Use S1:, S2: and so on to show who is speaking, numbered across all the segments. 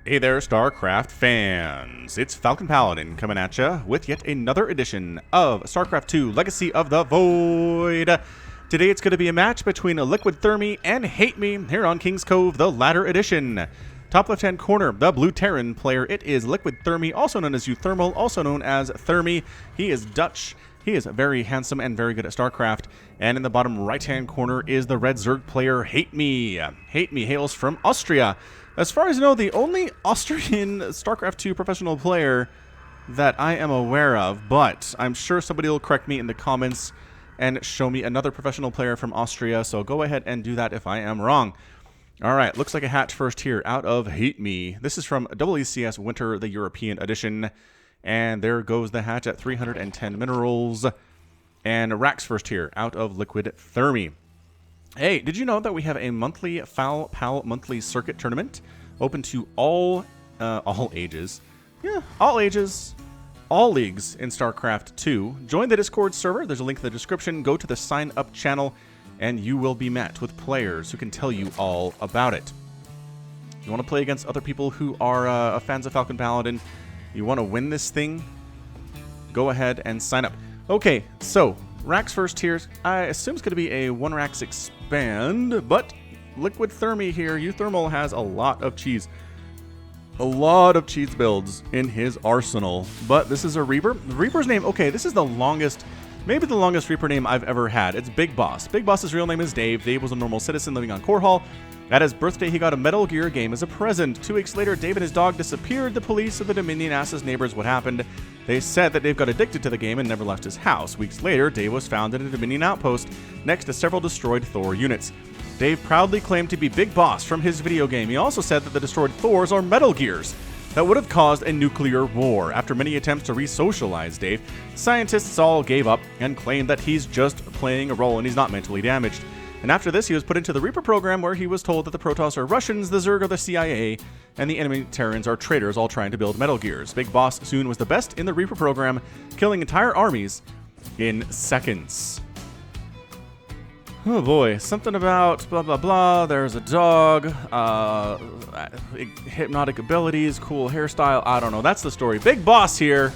S1: Hey there, StarCraft fans! It's Falcon Paladin coming at ya with yet another edition of StarCraft2 Legacy of the Void. Today it's going to be a match between Liquid Thermi and HateMe here on King's Cove, the latter edition. Top left-hand corner, the blue Terran player, it is Liquid Thermi, also known as uThermal, also known as Thermi. He is Dutch. He is very handsome and very good at StarCraft. And in the bottom right-hand corner is the red Zerg player, HateMe. HateMe hails from Austria. As far as I know, the only Austrian StarCraft2 professional player that I am aware of, but I'm sure somebody will correct me in the comments and show me another professional player from Austria, so go ahead and do that if I am wrong. Alright, looks like a hatch first here out of HateMe. This is from WCS Winter, the European edition. And there goes the hatch at 310 minerals. And Rax first here out of Liquid Thermi. Hey, did you know that we have a monthly Foul Pal monthly circuit tournament open to all ages? Yeah, all ages, all leagues in StarCraft 2. Join the Discord server. There's a link in the description. Go to the sign up channel and you will be met with players who can tell you all about it. You want to play against other people who are fans of Falcon Paladin? You want to win this thing? Go ahead and sign up. Okay, so Rax first here. I assume it's going to be a 1 Rax expand, but Liquid Thermi here, uThermal, has a lot of cheese. A lot of cheese builds in his arsenal. But this is a Reaper. The Reaper's name, okay, this is the longest, maybe the longest Reaper name I've ever had. It's Big Boss. Big Boss's real name is Dave. Dave was a normal citizen living on Core Hall. At his birthday, he got a Metal Gear game as a present. 2 weeks later, Dave and his dog disappeared. The police of the Dominion asked his neighbors what happened. They said that Dave got addicted to the game and never left his house. Weeks later, Dave was found in a Dominion outpost next to several destroyed Thor units. Dave proudly claimed to be Big Boss from his video game. He also said that the destroyed Thors are Metal Gears that would have caused a nuclear war. After many attempts to re-socialize Dave, scientists all gave up and claimed that he's just playing a role and he's not mentally damaged. And after this, he was put into the Reaper program, where he was told that the Protoss are Russians, the Zerg are the CIA, and the enemy Terrans are traitors all trying to build Metal Gears. Big Boss soon was the best in the Reaper program, killing entire armies in seconds. Oh boy, something about blah blah blah, there's a dog, hypnotic abilities, cool hairstyle, I don't know, that's the story. Big Boss here,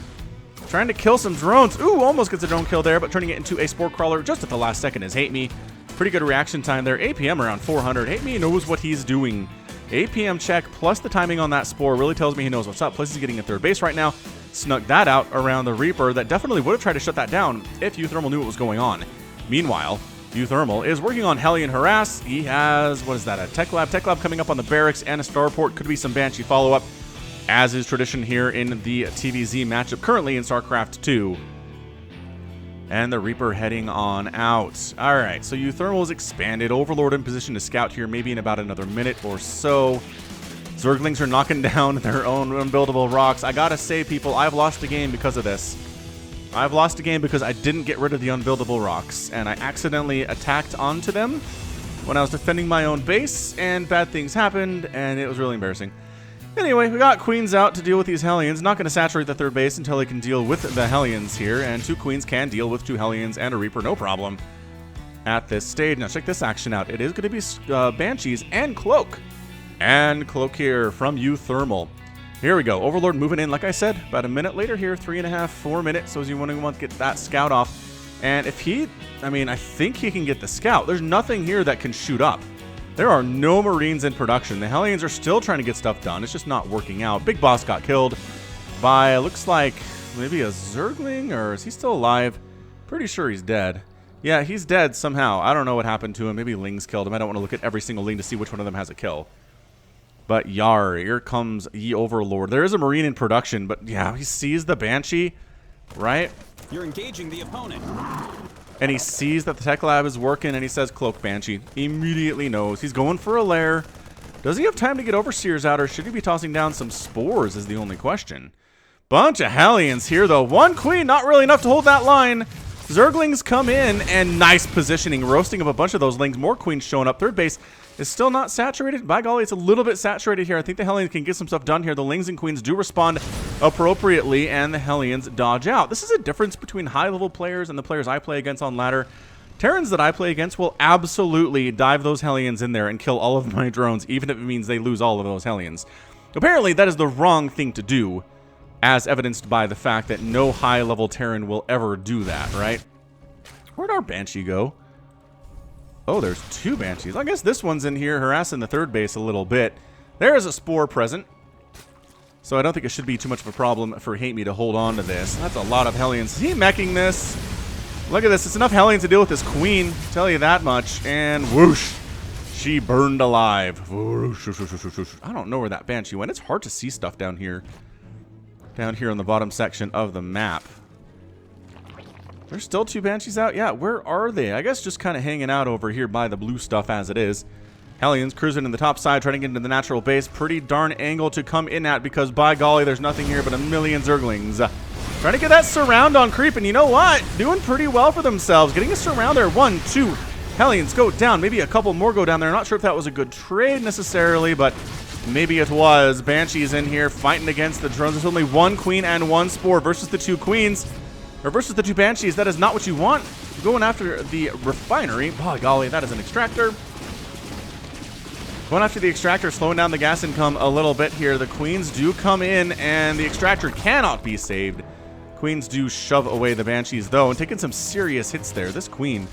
S1: trying to kill some drones. Ooh, almost gets a drone kill there, but turning it into a Spore Crawler just at the last second is HateMe. Pretty good reaction time there. APM around 400. HateMe knows what he's doing. APM check plus the timing on that Spore really tells me he knows what's up. Plus he's getting a third base right now. Snuck that out around the Reaper. That definitely would have tried to shut that down if uThermal knew what was going on. Meanwhile, uThermal is working on Hellion Harass. He has, what is that, a Tech Lab? Tech Lab coming up on the barracks and a Starport. Could be some Banshee follow-up, as is tradition here in the TVZ matchup currently in StarCraft 2. And the Reaper heading on out. Alright, so uThermal is expanded. Overlord in position to scout here maybe in about another minute or so. Zerglings are knocking down their own unbuildable rocks. I gotta say, people, I've lost a game because of this. I've lost a game because I didn't get rid of the unbuildable rocks, and I accidentally attacked onto them when I was defending my own base, and bad things happened, and it was really embarrassing. Anyway, we got Queens out to deal with these Hellions. Not going to saturate the third base until they can deal with the Hellions here. And 2 Queens can deal with 2 Hellions and a Reaper, no problem, at this stage. Now check this action out. It is going to be Banshees and Cloak. And Cloak here from uThermal. Here we go. Overlord moving in, like I said, about a minute later here. 3.5, 4 minutes. So as you want to get that scout off. And if he, I think he can get the scout. There's nothing here that can shoot up. There are no Marines in production. The Hellions are still trying to get stuff done. It's just not working out. Big Boss got killed by, looks like, maybe a Zergling, or is he still alive? Pretty sure he's dead. Yeah, he's dead somehow. I don't know what happened to him. Maybe Lings killed him. I don't want to look at every single Ling to see which one of them has a kill. But Yar, here comes Ye Overlord. There is a Marine in production, but yeah, he sees the Banshee, right?
S2: You're engaging the opponent.
S1: And he sees that the Tech Lab is working, and he says, Cloak Banshee. Immediately knows. He's going for a lair. Does he have time to get Overseers out, or should he be tossing down some Spores is the only question. Bunch of Hellions here, though. 1 Queen, not really enough to hold that line. Zerglings come in, and nice positioning. Roasting of a bunch of those Lings. More Queens showing up. Third base is still not saturated. By golly, it's a little bit saturated here. I think the Hellions can get some stuff done here. The Lings and Queens do respond appropriately, and the Hellions dodge out. This is a difference between high-level players and the players I play against on ladder. Terrans that I play against will absolutely dive those Hellions in there and kill all of my drones, even if it means they lose all of those Hellions. Apparently, that is the wrong thing to do, as evidenced by the fact that no high-level Terran will ever do that, right? Where'd our Banshee go? Oh, there's 2 Banshees. I guess this one's in here harassing the third base a little bit. There is a Spore present, so I don't think it should be too much of a problem for HateMe to hold on to this. That's a lot of Hellions. Is he meching this? Look at this. It's enough Hellions to deal with this Queen. Tell you that much. And whoosh. She burned alive. I don't know where that Banshee went. It's hard to see stuff down here. Down here on the bottom section of the map. There's still 2 Banshees out? Yeah, where are they? I guess just kind of hanging out over here by the blue stuff as it is. Hellions cruising in the top side, trying to get into the natural base. Pretty darn angle to come in at because, by golly, there's nothing here but a million Zerglings. Trying to get that surround on creep, and you know what? Doing pretty well for themselves. Getting a surround there. 1, 2. Hellions go down. Maybe a couple more go down there. Not sure if that was a good trade necessarily, but maybe it was. Banshees in here fighting against the drones. There's only 1 Queen and 1 Spore versus the 2 Queens. Or versus the 2 Banshees. That is not what you want. Going after the refinery. Oh, golly, that is an extractor. Going after the extractor, slowing down the gas income a little bit here. The Queens do come in, and the extractor cannot be saved. Queens do shove away the Banshees, though, and taking some serious hits there. This Queen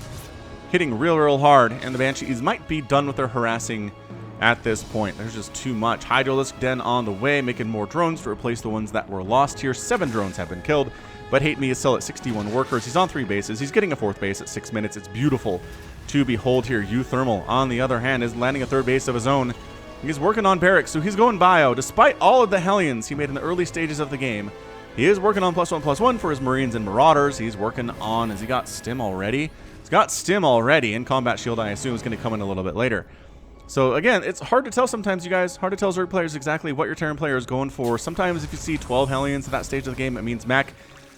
S1: hitting real hard, and the Banshees might be done with their harassing at this point. There's just too much. Hydralisk Den on the way, making more drones to replace the ones that were lost here. 7 drones have been killed, but HateMe is still at 61 workers. He's on 3 bases. He's getting a 4th base at 6 minutes. It's beautiful to behold here. uThermal, on the other hand, is landing a 3rd base of his own. He's working on barracks, so he's going bio. Despite all of the Hellions he made in the early stages of the game, he is working on +1/+1 for his Marines and Marauders. He's working on, has he got Stim already? He's got Stim already, and Combat Shield, I assume, is going to come in a little bit later. So again, it's hard to tell sometimes, you guys. Hard to tell Zerg players exactly what your Terran player is going for. Sometimes if you see 12 Hellions at that stage of the game, it means mech.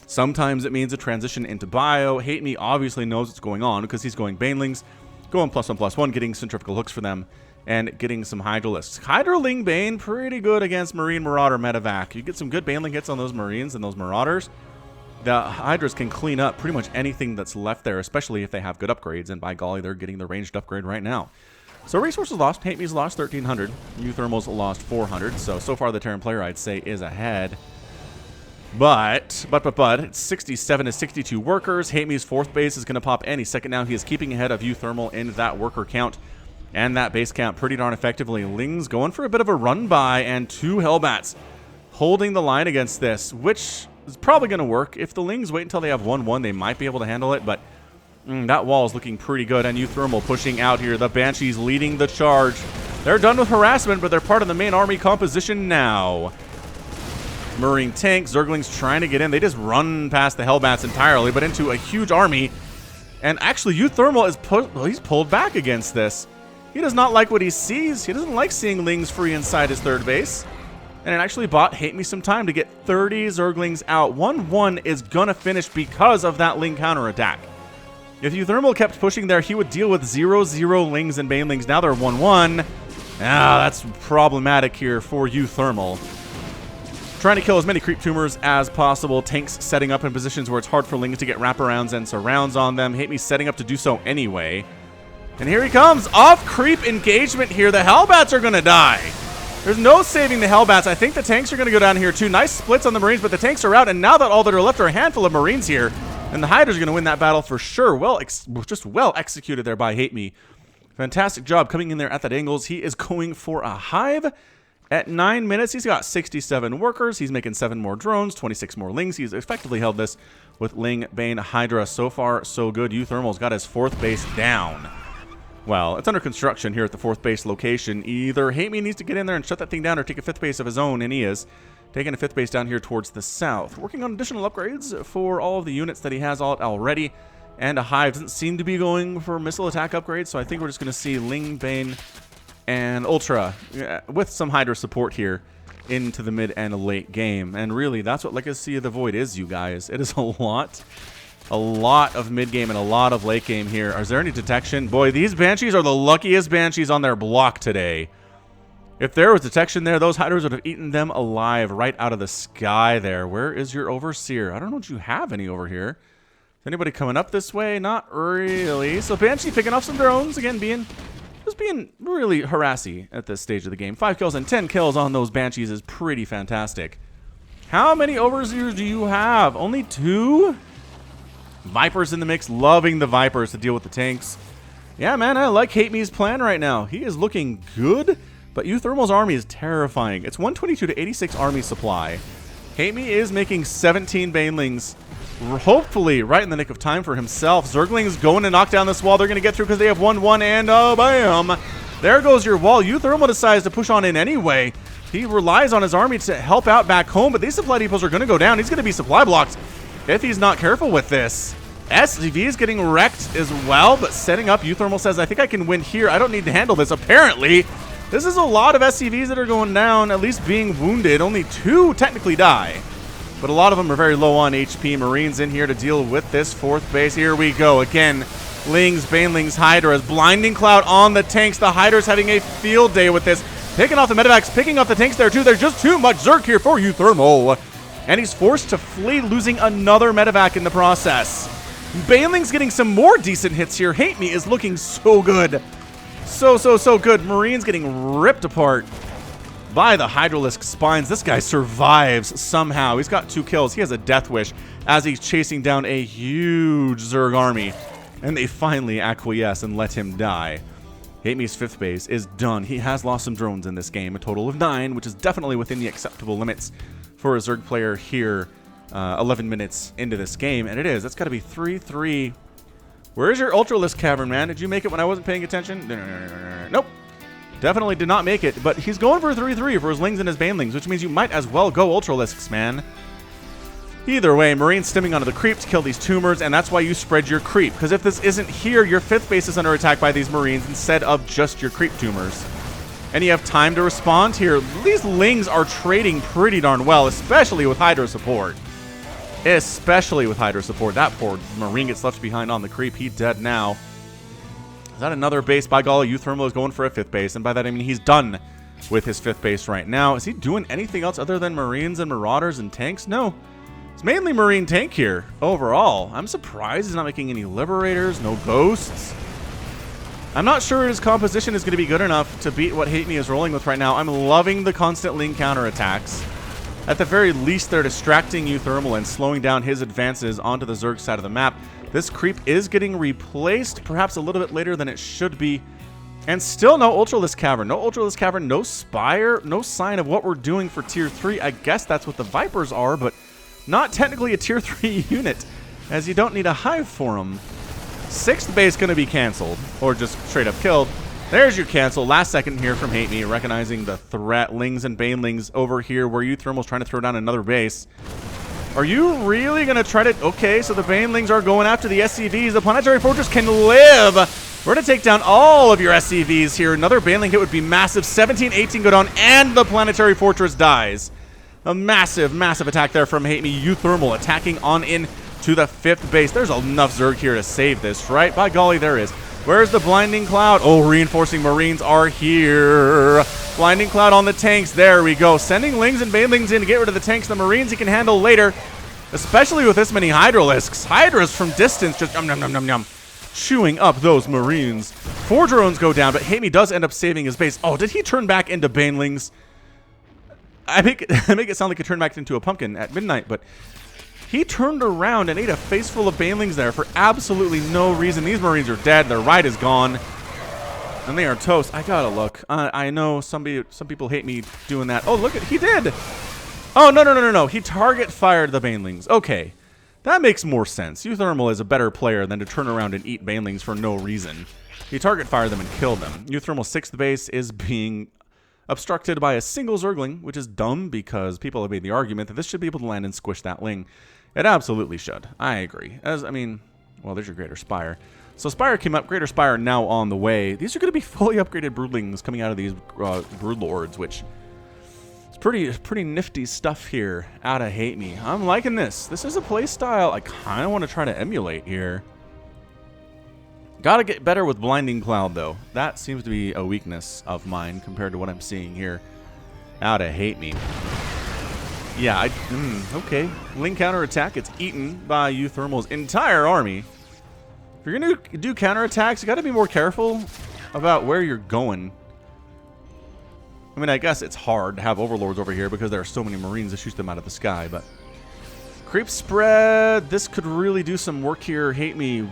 S1: Sometimes it means a transition into bio. HateMe obviously knows what's going on because he's going Banelings, going +1/+1, getting centrifugal hooks for them, and getting some Hydralisks. Hydraling Bane, pretty good against Marine Marauder Medevac. You get some good Baneling hits on those Marines and those Marauders. The Hydras can clean up pretty much anything that's left there, especially if they have good upgrades, and by golly, they're getting the ranged upgrade right now. So resources lost. HateMe's lost 1,300. uThermal's lost 400. So far the Terran player, I'd say, is ahead. But, it's 67 to 62 workers. HateMe's 4th base is going to pop any second now. He is keeping ahead of uThermal in that worker count and that base count pretty darn effectively. Ling's going for a bit of a run by, and 2 Hellbats holding the line against this, which is probably going to work. If the Lings wait until they have 1-1, they might be able to handle it, but that wall is looking pretty good, and uThermal pushing out here. The Banshees leading the charge. They're done with harassment, but they're part of the main army composition now. Marine tanks, Zerglings trying to get in. They just run past the Hellbats entirely, but into a huge army. And actually, uThermal is he's pulled back against this. He does not like what he sees. He doesn't like seeing Lings free inside his 3rd base. And it actually bought HateMe some time to get 30 Zerglings out. 1-1 is gonna finish because of that Ling counterattack. If uThermal kept pushing there, he would deal with 0-0 Lings and Banelings. Now they're 1-1. That's problematic here for uThermal. Trying to kill as many creep tumors as possible. Tanks setting up in positions where it's hard for Lings to get wraparounds and surrounds on them. HateMe setting up to do so anyway. And here he comes. Off creep engagement here. The Hellbats are going to die. There's no saving the Hellbats. I think the tanks are going to go down here too. Nice splits on the Marines, but the tanks are out. And now that all that are left are a handful of Marines here. And the Hydras are going to win that battle for sure. Just well executed there by HateMe. Fantastic job coming in there at that angles. He is going for a hive. At 9 minutes, he's got 67 workers. He's making 7 more drones, 26 more Lings. He's effectively held this with Ling, Bane, Hydra. So far, so good. uThermal's got his 4th base down. Well, it's under construction here at the 4th base location. Either HateMe needs to get in there and shut that thing down or take a 5th base of his own, and he is. Taking a 5th base down here towards the south. Working on additional upgrades for all of the units that he has already. And a hive doesn't seem to be going for missile attack upgrades, so I think we're just going to see Ling, Bane, and Ultra with some Hydra support here into the mid and late game. And really, that's what Legacy of the Void is, you guys. It is a lot of mid game and a lot of late game here. Is there any detection? Boy, these Banshees are the luckiest Banshees on their block today. If there was detection there, those Hydras would have eaten them alive right out of the sky there. Where is your Overseer? I don't know if you have any over here. Is anybody coming up this way? Not really. So Banshee picking off some drones. Again, being just being really harassy at this stage of the game. 5 kills and 10 kills on those Banshees is pretty fantastic. How many overseers do you have? Only 2? Vipers in the mix. Loving the Vipers to deal with the tanks. Yeah, man, I like HateMe's plan right now. He is looking good, but uThermal's army is terrifying. It's 122 to 86 army supply. HateMe is making 17 Banelings, hopefully right in the nick of time for himself. Zergling's going to knock down this wall. They're going to get through because they have 1-1, and bam! There goes your wall. uThermal decides to push on in anyway. He relies on his army to help out back home, but these supply depots are going to go down. He's going to be supply blocked if he's not careful with this. SCV is getting wrecked as well, but setting up, uThermal says, I think I can win here. I don't need to handle this. Apparently, this is a lot of SCVs that are going down, at least being wounded. Only 2 technically die, but a lot of them are very low on HP. Marines in here to deal with this 4th base. Here we go again. Lings, Banelings, Hydras. Blinding Cloud on the tanks. The Hydras having a field day with this. Picking off the medevacs, picking off the tanks there too. There's just too much Zerg here for uThermal. And he's forced to flee, losing another medevac in the process. Baneling's getting some more decent hits here. HateMe is looking so good. So good. Marines getting ripped apart by the Hydralisk Spines. This guy survives somehow. He's got 2 kills. He has a death wish as he's chasing down a huge Zerg army. And they finally acquiesce and let him die. HateMe's 5th base is done. He has lost some drones in this game, a total of 9, which is definitely within the acceptable limits for a Zerg player here 11 minutes into this game. And it is. That's got to be 3-3. Where's your Ultralisk Cavern, man? Did you make it when I wasn't paying attention? Nope. Definitely did not make it. But he's going for 3-3 for his Lings and his Banelings, which means you might as well go Ultralisks, man. Either way, Marines stimming onto the creep to kill these tumors, and that's why you spread your creep. Because if this isn't here, your 5th base is under attack by these Marines instead of just your creep tumors. And you have time to respond here. These Lings are trading pretty darn well, especially with Hydra support. That poor Marine gets left behind on the creep. He's dead now. Is that another base? By golly, uThermal is going for a 5th base, and by that I mean he's done with his 5th base right now. Is he doing anything else other than Marines and Marauders and tanks? No. It's mainly Marine tank here, overall. I'm surprised he's not making any Liberators, no Ghosts. I'm not sure his composition is going to be good enough to beat what HateMe is rolling with right now. I'm loving the constant Ling counterattacks. At the very least, they're distracting uThermal and slowing down his advances onto the Zerg side of the map. This creep is getting replaced, perhaps a little bit later than it should be. And still no Ultralisk Cavern. No Ultralisk Cavern, no Spire, no sign of what we're doing for Tier 3. I guess that's what the Vipers are, but not technically a Tier 3 unit, as you don't need a hive for them. 6th base going to be canceled, or just straight up killed. There's your cancel. Last second here from HateMe, recognizing the threat. Lings and Banelings over here where uThermal's trying to throw down another base. Are you really going to try to... Okay, so the Banelings are going after the SCVs. The Planetary Fortress can live. We're going to take down all of your SCVs here. Another Baneling hit would be massive. 17, 18 go down, and the Planetary Fortress dies. A massive, massive attack there from HateMe. uThermal attacking on in to the 5th base. There's enough Zerg here to save this, right? By golly, there is. Where's the Blinding Cloud? Oh, reinforcing Marines are here. Blinding Cloud on the tanks. There we go. Sending Lings and Banelings in to get rid of the tanks. The Marines he can handle later, especially with this many Hydralisks. Hydras from distance just chewing up those Marines. 4 drones go down, but HateMe does end up saving his base. Oh, did he turn back into Banelings? I make it sound like he turned back into a pumpkin at midnight, but he turned around and ate a face full of Banelings there for absolutely no reason. These Marines are dead. Their ride is gone. And they are toast. I gotta look. I know some people hate me doing that. Oh, look at... He did! Oh, no. He target fired the Banelings. Okay. That makes more sense. uThermal is a better player than to turn around and eat Banelings for no reason. He target fired them and killed them. uThermal's 6th base is being obstructed by a single Zergling, which is dumb because people have made the argument that this should be able to land and squish that Ling. It absolutely should. I agree. Well, there's your Greater Spire. So Spire came up. Greater Spire now on the way. These are going to be fully upgraded Broodlings coming out of these Broodlords, which is pretty nifty stuff here out of HateMe. I'm liking this. This is a play style I kind of want to try to emulate here. Gotta get better with Blinding Cloud, though. That seems to be a weakness of mine compared to what I'm seeing here out of HateMe. Yeah, okay. Ling counterattack. It's eaten by uThermal's entire army. If you're going to do counterattacks, you got to be more careful. about where you're going. I mean, I guess it's hard to have overlords over here because there are so many Marines to shoot them out of the sky, but... Creep spread. This could really do some work here. Hate me.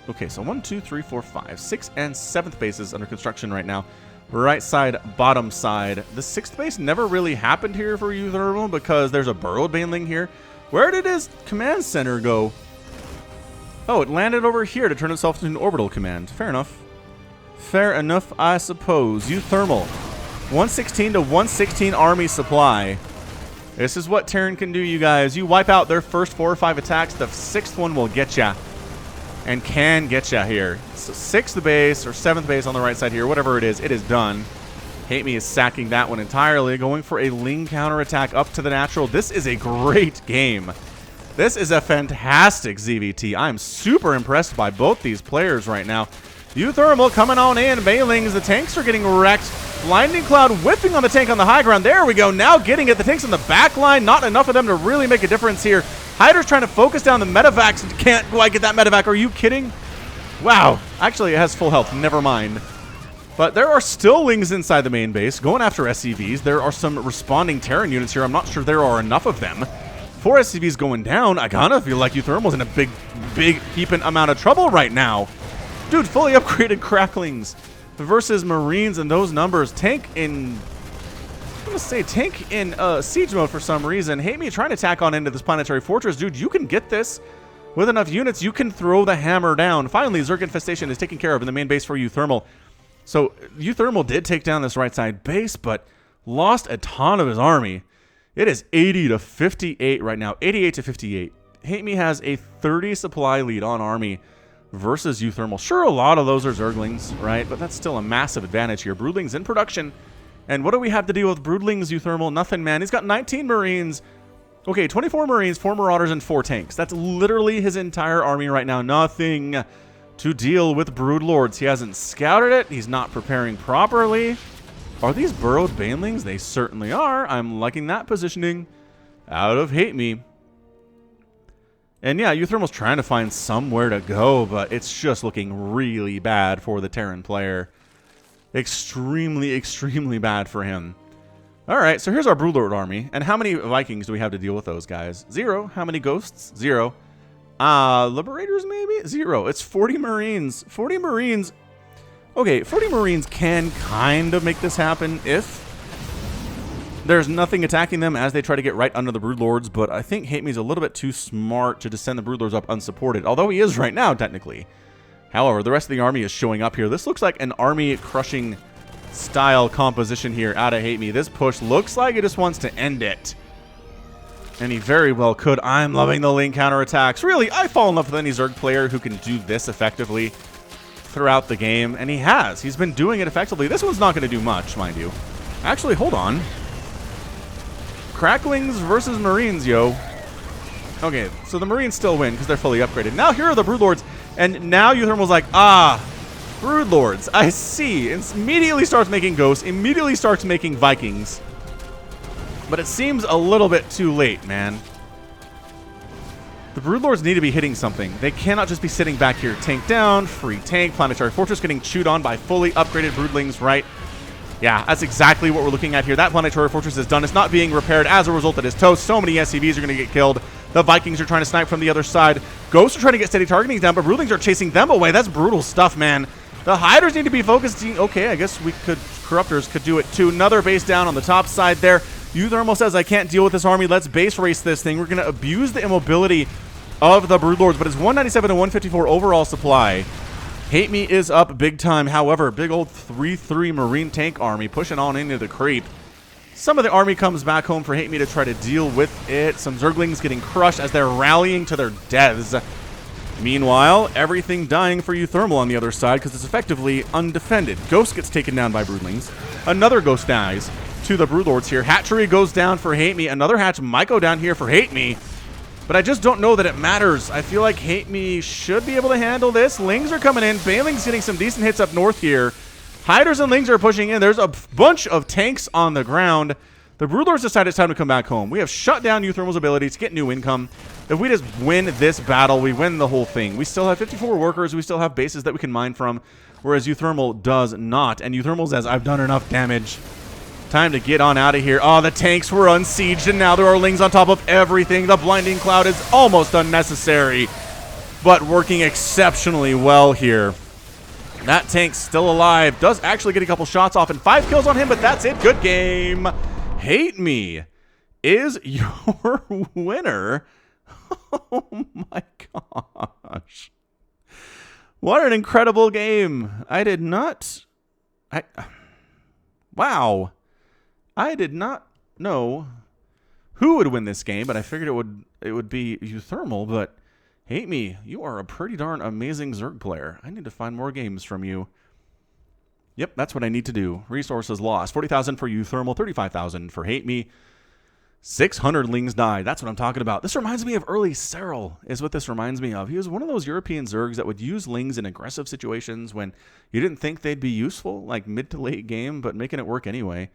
S1: Okay, so 1, 2, 3, 4, 5. 6 and 7th bases under construction right now. Right side, bottom side. The 6th base never really happened here for uThermal because there's a burrowed baneling here. Where did his command center go? Oh, it landed over here to turn itself into an orbital command. Fair enough. Fair enough, I suppose. uThermal. 116 to 116 army supply. This is what Terran can do, you guys. You wipe out their first 4 or 5 attacks, the 6th one will get ya. And can get ya here. So 6th base or 7th base on the right side here, whatever it is done. Hate Me is sacking that one entirely, going for a Ling counterattack up to the natural. This is a great game. This is a fantastic ZVT. I'm super impressed by both these players right now. uThermal coming on in. Banelings, the tanks are getting wrecked. Blinding Cloud whipping on the tank on the high ground. There we go. Now getting it. The tanks on the back line. Not enough of them to really make a difference here. Hyder's trying to focus down the medevacs and can't quite get that medevac. Are you kidding? Wow. Actually, it has full health. Never mind. But there are still Lings inside the main base going after SCVs. There are some responding Terran units here. I'm not sure there are enough of them. 4 SCVs going down. I kind of feel like uThermal's in a big heaping amount of trouble right now. Dude, fully upgraded Cracklings versus Marines and those numbers. Tank in... I'm going to say tank in siege mode for some reason. Hate Me trying to tack on into this planetary fortress. Dude, you can get this. With enough units, you can throw the hammer down. Finally, Zerg Infestation is taken care of in the main base for uThermal. So, uThermal did take down this right side base, but lost a ton of his army. It is 80 to 58 right now. 88 to 58. Hate Me has a 30 supply lead on army versus uThermal. Sure, a lot of those are Zerglings, right? But that's still a massive advantage here. Broodlings in production. And what do we have to deal with Broodlings, uThermal? Nothing, man. He's got 19 Marines. Okay, 24 Marines, 4 Marauders, and 4 tanks. That's literally his entire army right now. Nothing to deal with Broodlords. He hasn't scouted it. He's not preparing properly. Are these burrowed banelings? They certainly are. I'm liking that positioning out of Hate Me. And yeah, uThermal's trying to find somewhere to go, but it's just looking really bad for the Terran player. Extremely, extremely bad for him. All right, so here's our Broodlord army. And how many Vikings do we have to deal with those guys? 0. How many Ghosts? 0. Liberators maybe? 0. It's 40 Marines. 40 Marines. Okay, 40 Marines can kind of make this happen if there's nothing attacking them as they try to get right under the Broodlords, but I think Hate Me's a little bit too smart to just send the Broodlords up unsupported, although he is right now, technically. However, the rest of the army is showing up here. This looks like an army-crushing style composition here out of Hate Me. This push looks like it just wants to end it. And he very well could. I'm loving the Ling counterattacks. Really, I fall in love with any Zerg player who can do this effectively throughout the game, and he has. He's been doing it effectively. This one's not going to do much, mind you. Actually, hold on. Cracklings versus Marines, yo. Okay, so the Marines still win because they're fully upgraded. Now here are the Broodlords, and now uThermal's like, Broodlords, I see. And immediately starts making Ghosts, immediately starts making Vikings. But it seems a little bit too late, man. The Broodlords need to be hitting something. They cannot just be sitting back here. Tank down, free tank, planetary fortress getting chewed on by fully upgraded Broodlings, right? Yeah, that's exactly what we're looking at here. That planetary fortress is done. It's not being repaired as a result of his toast. So many SCVs are going to get killed. The Vikings are trying to snipe from the other side. Ghosts are trying to get steady targeting down, but Broodlings are chasing them away. That's brutal stuff, man. The Hiders need to be focusing. Okay, I guess we could, Corruptors could do it too. Another base down on the top side there. uThermal says, I can't deal with this army. Let's base race this thing. We're going to abuse the immobility of the Broodlords, but it's 197 to 154 overall supply. Hate Me is up big time. However, big old 3-3 Marine tank army pushing on into the creep. Some of the army comes back home for Hate Me to try to deal with it. Some Zerglings getting crushed as they're rallying to their deaths. Meanwhile, everything dying for uThermal on the other side because it's effectively undefended. Ghost gets taken down by Broodlings. Another Ghost dies to the Broodlords here. Hatchery goes down for Hate Me. Another hatch might go down here for Hate Me. But I just don't know that it matters. I feel like Hate Me should be able to handle this. Lings are coming in. Baneling's getting some decent hits up north here. Hiders and Lings are pushing in. There's a bunch of tanks on the ground. The Broodlords decided it's time to come back home. We have shut down uThermal's ability to get new income. If we just win this battle, we win the whole thing. We still have 54 workers. We still have bases that we can mine from, whereas uThermal does not. And uThermal says, I've done enough damage. Time to get on out of here. Oh, the tanks were unsieged, and now there are lings on top of everything. The blinding cloud is almost unnecessary, but working exceptionally well here. That tank's still alive. Does actually get a couple shots off, and 5 kills on him, but that's it. Good game. HateMe is your winner. Oh my gosh. What an incredible game. Wow. I did not know who would win this game, but I figured it would be uThermal, but HateMe, you are a pretty darn amazing Zerg player. I need to find more games from you. Yep, that's what I need to do. Resources lost. 40,000 for uThermal, 35,000 for HateMe. 600 lings died. That's what I'm talking about. This reminds me of early Cyril, is what this reminds me of. He was one of those European Zergs that would use lings in aggressive situations when you didn't think they'd be useful, like mid to late game, but making it work anyway.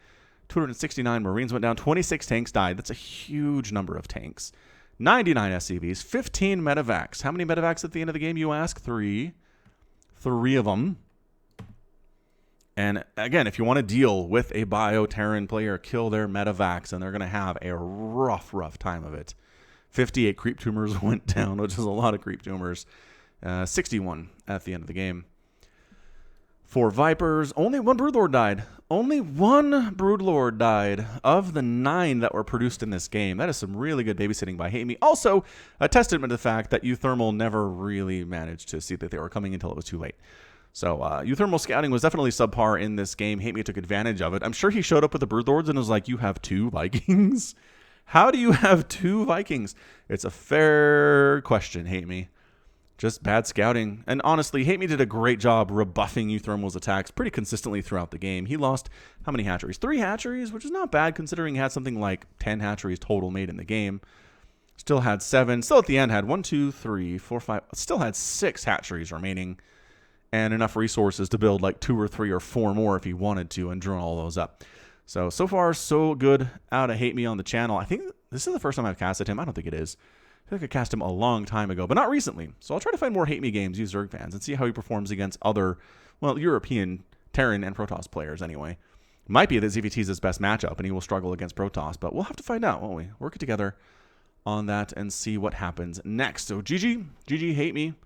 S1: 269 Marines went down. 26 tanks died. That's a huge number of tanks. 99 SCVs. 15 medevacs. How many medevacs at the end of the game, you ask? 3. 3 of them. And again, if you want to deal with a Bio-Terran player, kill their medevacs, and they're going to have a rough time of it. 58 creep tumors went down, which is a lot of creep tumors. 61 at the end of the game. 4 Vipers. Only 1 Broodlord died. Only 1 Broodlord died of the 9 that were produced in this game. That is some really good babysitting by HateMe. Also, a testament to the fact that uThermal never really managed to see that they were coming until it was too late. So, uThermal scouting was definitely subpar in this game. HateMe took advantage of it. I'm sure he showed up with the Broodlords and was like, you have 2 Vikings? How do you have 2 Vikings? It's a fair question, HateMe. Just bad scouting. And honestly, HateMe did a great job rebuffing uThermal's attacks pretty consistently throughout the game. He lost how many hatcheries? 3 hatcheries, which is not bad considering he had something like 10 hatcheries total made in the game. Still had 7. Still at the end had 1, 2, 3, 4, 5. Still had 6 hatcheries remaining. And enough resources to build like 2 or 3 or 4 more if he wanted to and drone all those up. So far, so good out of HateMe on the channel. I think this is the first time I've casted him. I don't think it is. I think I cast him a long time ago, but not recently. So I'll try to find more HateMe games, use Zerg fans, and see how he performs against other, well, European Terran and Protoss players anyway. Might be that ZVT is his best matchup, and he will struggle against Protoss, but we'll have to find out, won't we? Work it together on that and see what happens next. So GG, HateMe.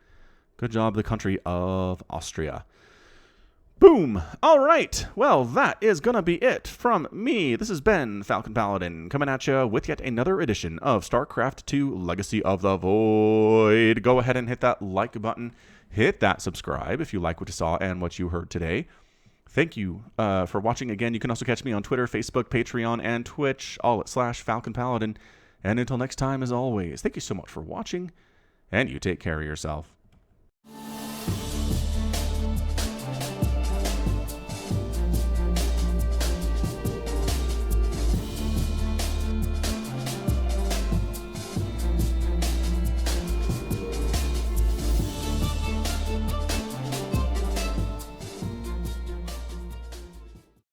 S1: Good job, the country of Austria. Boom. All right. Well, that is going to be it from me. This has been Falcon Paladin coming at you with yet another edition of StarCraft 2 Legacy of the Void. Go ahead and hit that like button. Hit that subscribe if you like what you saw and what you heard today. Thank you for watching again. You can also catch me on Twitter, Facebook, Patreon, and Twitch, all at /Falcon Paladin. And until next time, as always, thank you so much for watching, and you take care of yourself.